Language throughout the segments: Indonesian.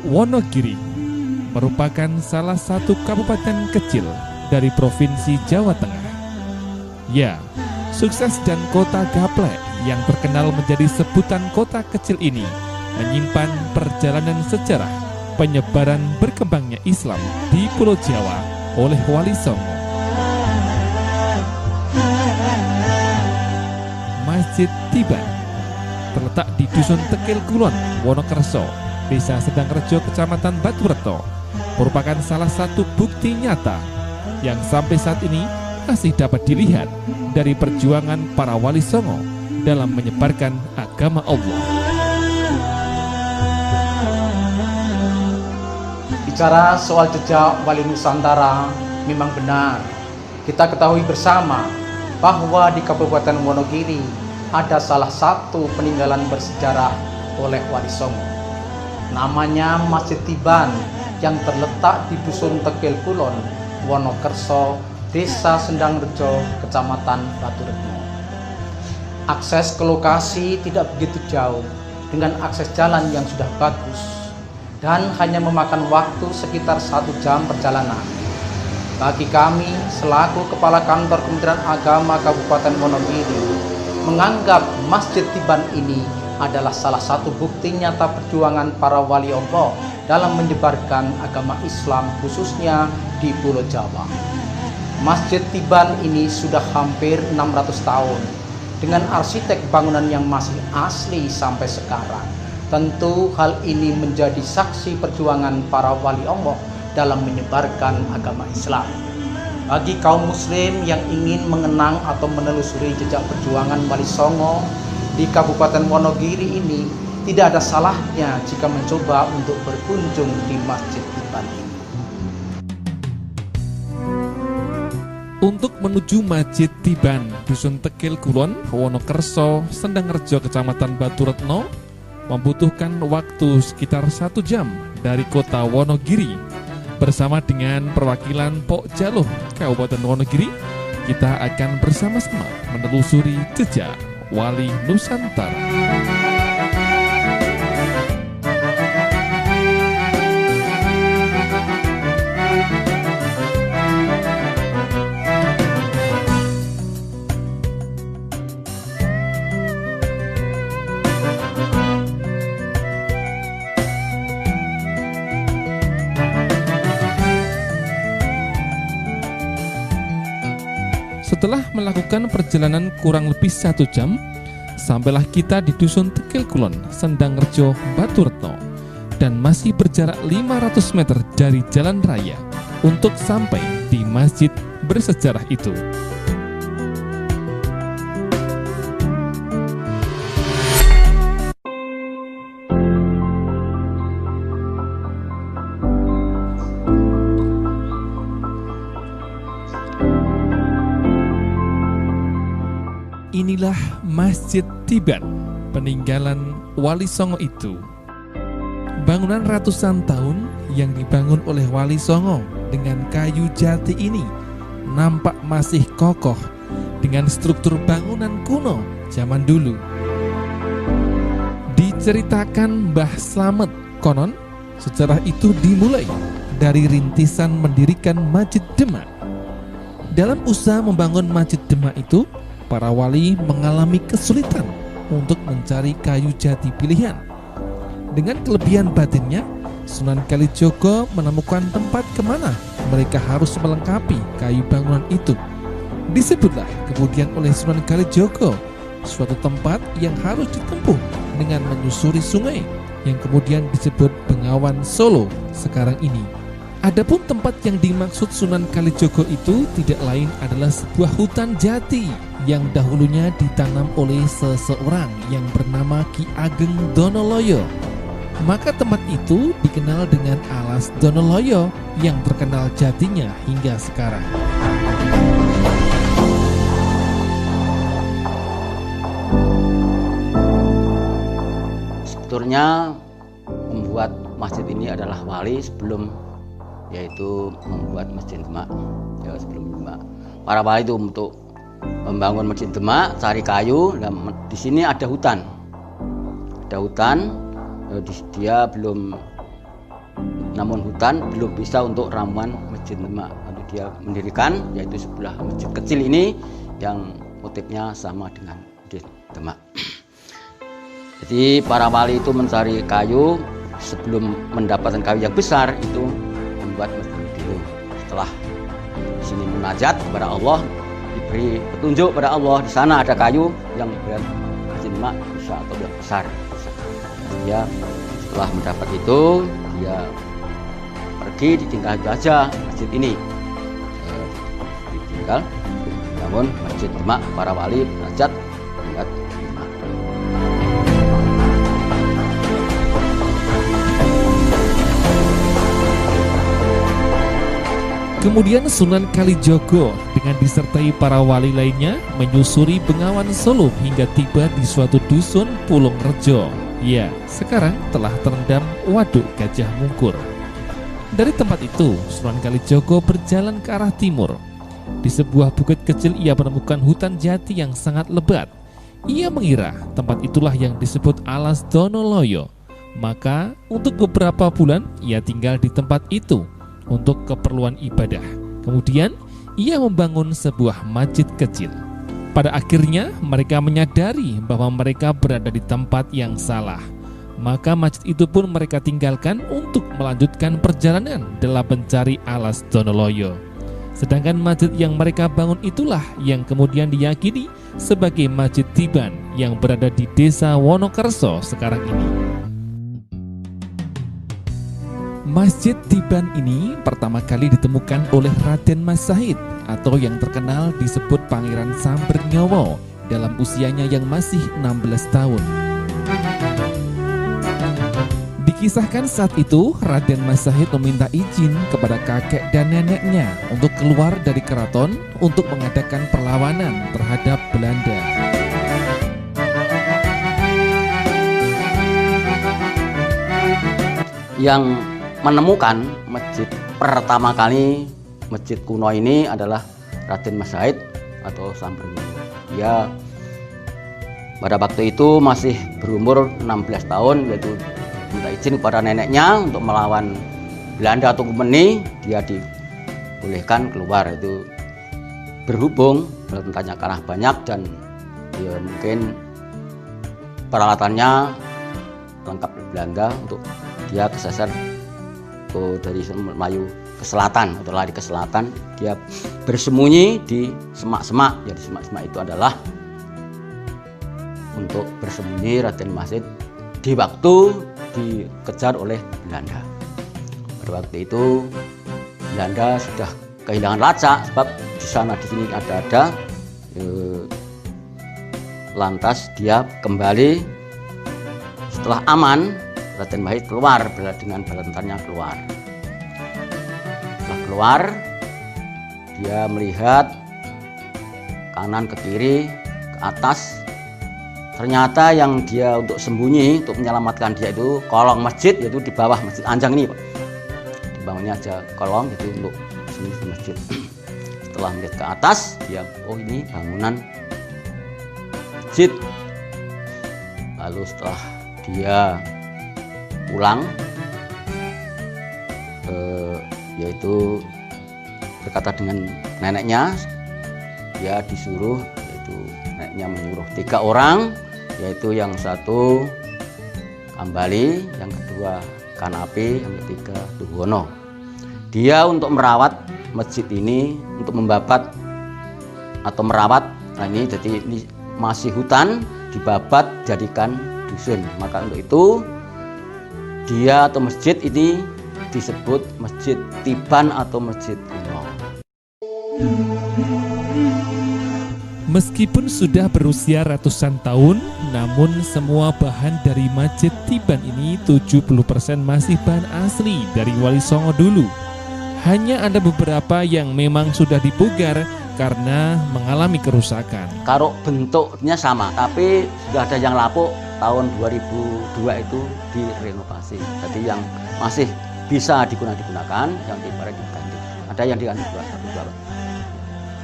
Wonogiri merupakan salah satu kabupaten kecil dari Provinsi Jawa Tengah. Ya, sukses dan kota gaplek yang terkenal menjadi sebutan kota kecil ini menyimpan perjalanan sejarah penyebaran berkembangnya Islam di Pulau Jawa oleh Wali Songo. Masjid Tiban terletak di Dusun Tekil Kulon, Wonokerso, Desa Sedangrejo, Kecamatan Batureto, merupakan salah satu bukti nyata yang sampai saat ini masih dapat dilihat dari perjuangan para Wali Songo dalam menyebarkan agama Allah. Bicara soal jejak Wali Nusantara memang benar. Kita ketahui bersama bahwa di Kabupaten Wonogiri ada salah satu peninggalan bersejarah oleh Wali Songo. Namanya Masjid Tiban yang terletak di Dusun Tekil Kulon, Wonokerso, Desa Sendangrejo, Kecamatan Baturejo. Akses ke lokasi tidak begitu jauh dengan akses jalan yang sudah bagus dan hanya memakan waktu sekitar 1 jam perjalanan. Bagi kami selaku Kepala Kantor Kementerian Agama Kabupaten Wonogiri menganggap Masjid Tiban ini adalah salah satu bukti nyata perjuangan para wali Allah dalam menyebarkan agama Islam khususnya di Pulau Jawa. Masjid Tiban ini sudah hampir 600 tahun dengan arsitek bangunan yang masih asli sampai sekarang. Tentu hal ini menjadi saksi perjuangan para wali Allah dalam menyebarkan agama Islam. Bagi kaum muslim yang ingin mengenang atau menelusuri jejak perjuangan Wali Songo di Kabupaten Wonogiri ini, tidak ada salahnya jika mencoba untuk berkunjung di Masjid Tiban ini. Untuk menuju Masjid Tiban, Dusun Tekil Kulon, Wonokerso, Sendangrejo, Kecamatan Baturetno, membutuhkan waktu sekitar 1 jam dari kota Wonogiri. Bersama dengan perwakilan Pok Jaluh Kabupaten Wonogiri, kita akan bersama-sama menelusuri jejak Wali Nusantara. Setelah melakukan perjalanan kurang lebih 1 jam, sampailah kita di Dusun Tekil Kulon, Sendangrejo, Batureto, dan masih berjarak 500 meter dari jalan raya untuk sampai di masjid bersejarah itu. Inilah Masjid Tiban, peninggalan Wali Songo itu. Bangunan ratusan tahun yang dibangun oleh Wali Songo dengan kayu jati ini nampak masih kokoh dengan struktur bangunan kuno zaman dulu. Diceritakan Mbah Slamet, konon sejarah itu dimulai dari rintisan mendirikan Masjid Demak. Dalam usaha membangun Masjid Demak itu, para wali mengalami kesulitan untuk mencari kayu jati pilihan. Dengan kelebihan batinnya, Sunan Kalijogo menemukan tempat kemana mereka harus melengkapi kayu bangunan itu. Disebutlah kemudian oleh Sunan Kalijogo suatu tempat yang harus ditempuh dengan menyusuri sungai yang kemudian disebut Bengawan Solo sekarang ini. Adapun tempat yang dimaksud Sunan Kalijogo itu tidak lain adalah sebuah hutan jati yang dahulunya ditanam oleh seseorang yang bernama Ki Ageng Donoloyo. Maka tempat itu dikenal dengan Alas Donoloyo yang terkenal jatinya hingga sekarang. Sebetulnya membuat masjid ini adalah wali sebelum, yaitu membuat Masjid Demak. Ya, sebelum Demak. Para wali itu untuk membangun Masjid Demak, cari kayu. Di sini ada hutan. Ada hutan, dia belum, namun hutan belum bisa untuk ramuan Masjid Demak. Lalu dia mendirikan yaitu sebuah masjid kecil ini yang motifnya sama dengan Masjid Demak. Jadi para wali itu mencari kayu, sebelum mendapatkan kayu yang besar itu membuat masjid dulu. Setelah di sini munajat kepada Allah, diberi petunjuk pada Allah, di sana ada kayu yang berat Masjid Demak bisa atau yang besar. Dia setelah mendapat itu, dia pergi ditinggal saja masjid ini, ditinggal bangun Masjid Demak. Para wali munajat buat Demak. Kemudian Sunan Kalijogo dengan disertai para wali lainnya menyusuri Bengawan Solo hingga tiba di suatu dusun Pulung Rejo. Ya, sekarang telah terendam Waduk Gajah Mungkur. Dari tempat itu, Sunan Kalijogo berjalan ke arah timur. Di sebuah bukit kecil ia menemukan hutan jati yang sangat lebat. Ia mengira tempat itulah yang disebut Alas Donoloyo. Maka untuk beberapa bulan ia tinggal di tempat itu untuk keperluan ibadah. Kemudian ia membangun sebuah masjid kecil. Pada akhirnya mereka menyadari bahwa mereka berada di tempat yang salah. Maka masjid itu pun mereka tinggalkan untuk melanjutkan perjalanan dalam mencari Alas Donoloyo. Sedangkan masjid yang mereka bangun itulah yang kemudian diyakini sebagai Masjid Tiban yang berada di Desa Wonokerso sekarang ini. Masjid Tiban ini pertama kali ditemukan oleh Raden Mas Sahid atau yang terkenal disebut Pangeran Sambernyowo dalam usianya yang masih 16 tahun. Dikisahkan saat itu Raden Mas Sahid meminta izin kepada kakek dan neneknya untuk keluar dari keraton untuk mengadakan perlawanan terhadap Belanda. Yang menemukan masjid pertama kali, masjid kuno ini adalah Raden Mas Sahid atau Sambernyowo. Dia pada waktu itu masih berumur 16 tahun, yaitu minta izin kepada neneknya untuk melawan Belanda atau Komuni. Dia dibolehkan keluar, itu berhubung tentaranya kalah banyak dan ya mungkin peralatannya lengkap Belanda, untuk dia kesasar dari Melayu ke selatan atau lari ke selatan. Dia bersembunyi di semak-semak. Jadi semak-semak itu adalah untuk bersembunyi Raden Mas Sahid di waktu dikejar oleh Belanda. Pada waktu itu Belanda sudah kehilangan lacak, sebab di sana di sini ada lantas dia kembali setelah aman. Raden Mas Sahid keluar dengan bala tentaranya keluar. Setelah keluar, dia melihat kanan ke kiri, ke atas. Ternyata yang dia untuk sembunyi, untuk menyelamatkan dia itu kolong masjid, yaitu di bawah Masjid Anjang ini, Pak. Dibangunnya aja kolong itu untuk sembunyi di masjid. Setelah melihat ke atas, dia, oh ini bangunan masjid. Lalu setelah dia pulang, yaitu berkata dengan neneknya, dia disuruh, yaitu neneknya menyuruh 3 orang, yaitu yang satu Kambali, yang kedua Kanapi, yang ketiga Duwono. Dia untuk merawat masjid ini, untuk membabat atau merawat. Nah ini jadi ini masih hutan, dibabat jadikan dusun. Maka untuk itu dia atau masjid ini disebut Masjid Tiban atau Masjid Kuno. Meskipun sudah berusia ratusan tahun, namun semua bahan dari Masjid Tiban ini 70% masih bahan asli dari Wali Songo dulu. Hanya ada beberapa yang memang sudah dipugar karena mengalami kerusakan. Kalau bentuknya sama, tapi sudah ada yang lapuk. Tahun 2002 itu direnovasi. Jadi yang masih bisa digunakan, yang ibarat diganti. Ada yang diganti dua.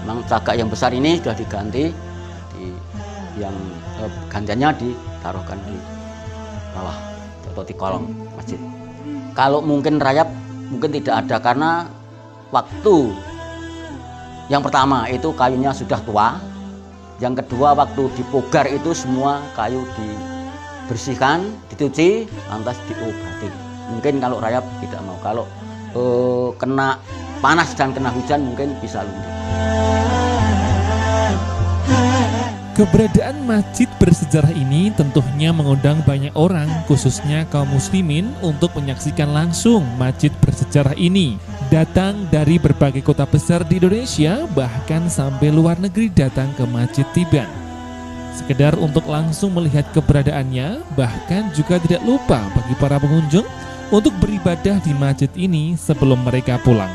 Memang cagak yang besar ini sudah diganti, yang gantiannya ditaruhkan di bawah atau di kolong masjid. Kalau mungkin rayap mungkin tidak ada, karena waktu yang pertama itu kayunya sudah tua, yang kedua waktu dipogar itu semua kayu dibersihkan, dicuci, lantas diobati. Mungkin kalau rayap tidak mau, kalau kena panas dan kena hujan mungkin bisa luntur. Keberadaan masjid bersejarah ini tentunya mengundang banyak orang, khususnya kaum muslimin, untuk menyaksikan langsung masjid bersejarah ini. Datang dari berbagai kota besar di Indonesia, bahkan sampai luar negeri datang ke Masjid Tiban. Sekedar untuk langsung melihat keberadaannya, bahkan juga tidak lupa bagi para pengunjung untuk beribadah di masjid ini sebelum mereka pulang.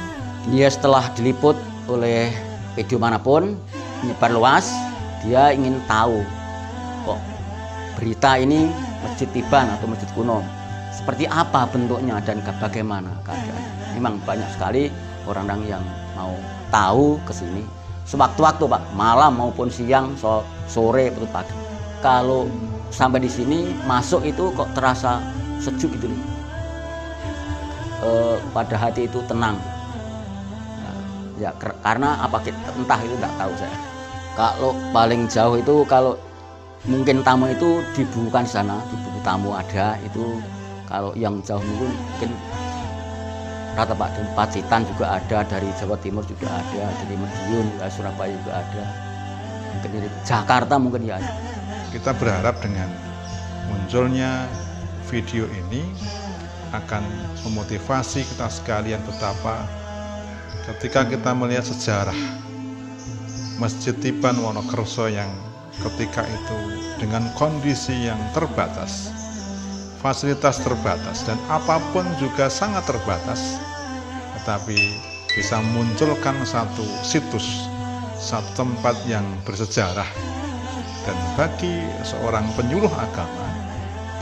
Dia setelah diliput oleh video manapun, menyebar luas, dia ingin tahu kok berita ini Masjid Tiban atau Masjid Kuno seperti apa bentuknya dan bagaimana keadaannya. Memang banyak sekali orang-orang yang mau tahu ke sini sewaktu-waktu, Pak, malam maupun siang, sore atau pagi. Kalau sampai di sini masuk itu kok terasa sejuk gitu nih. Pada hati itu tenang. Ya karena apa, entah itu tidak tahu saya. Kalau paling jauh itu, kalau mungkin tamu itu di buku kan sana, di buku tamu ada itu. Kalau yang jauh mungkin rata Pak, di Pacitan juga ada, dari Jawa Timur juga ada, dari Madiun, Surabaya juga ada, mungkin dari Jakarta mungkin ya ada. Kita berharap dengan munculnya video ini akan memotivasi kita sekalian betapa ketika kita melihat sejarah Masjid Tiban Wonokerso yang ketika itu dengan kondisi yang terbatas, fasilitas terbatas, dan apapun juga sangat terbatas, tetapi bisa munculkan satu situs, satu tempat yang bersejarah. Dan bagi seorang penyuluh agama,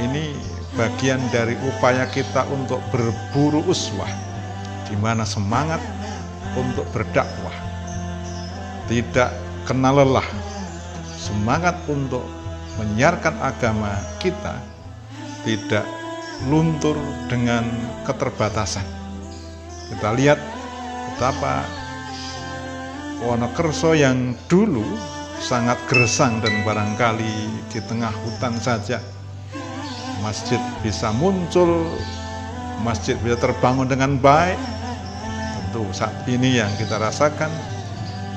ini bagian dari upaya kita untuk berburu uswah, di mana semangat untuk berdakwah tidak kenal lelah, semangat untuk menyiarkan agama kita tidak luntur dengan keterbatasan. Kita lihat betapa Wonokerso yang dulu sangat gersang dan barangkali di tengah hutan saja masjid bisa muncul, masjid bisa terbangun dengan baik. Tentu saat ini yang kita rasakan,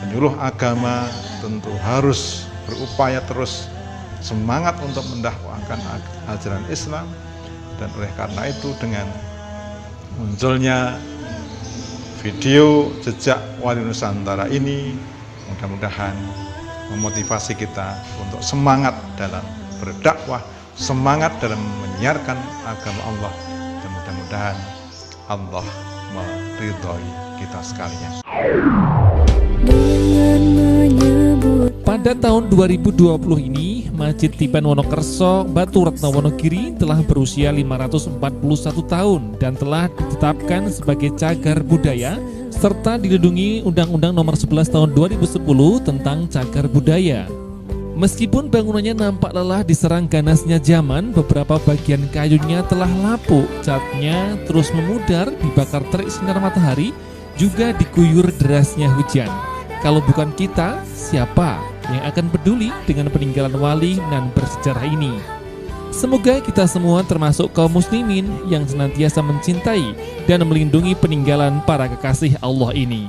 penyuluh agama tentu harus berupaya terus semangat untuk mendakwahkan ajaran Islam. Dan oleh karena itu, dengan munculnya video jejak Wali Nusantara ini, mudah-mudahan memotivasi kita untuk semangat dalam berdakwah, semangat dalam menyiarkan agama Allah, dan mudah-mudahan Allah meridhoi kita sekalian. Pada tahun 2020 ini, Masjid Tiban Wonokerso, Batu Ratna Wonogiri telah berusia 541 tahun dan telah ditetapkan sebagai cagar budaya serta dilindungi Undang-Undang Nomor 11 Tahun 2010 tentang cagar budaya. Meskipun bangunannya nampak lelah diserang ganasnya zaman, beberapa bagian kayunya telah lapuk, catnya terus memudar dibakar terik sinar matahari, juga diguyur derasnya hujan. Kalau bukan kita, siapa yang akan peduli dengan peninggalan wali nan bersejarah ini? Semoga kita semua termasuk kaum muslimin yang senantiasa mencintai dan melindungi peninggalan para kekasih Allah ini.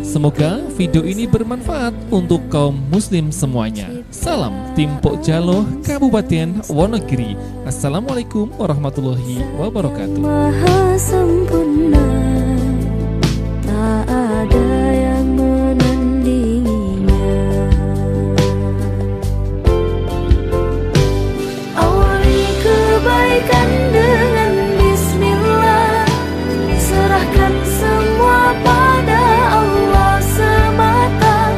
Semoga video ini bermanfaat untuk kaum muslim semuanya. Salam tim Pok Jalo, Kabupaten Wonogiri. Assalamualaikum warahmatullahi wabarakatuh. Maha sempurna, tak ada yang menandinginya. Awali kebaikan dengan bismillah, serahkan semua pada Allah semata.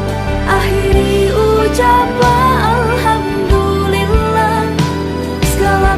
Akhiri ucaplah alhamdulillah, segala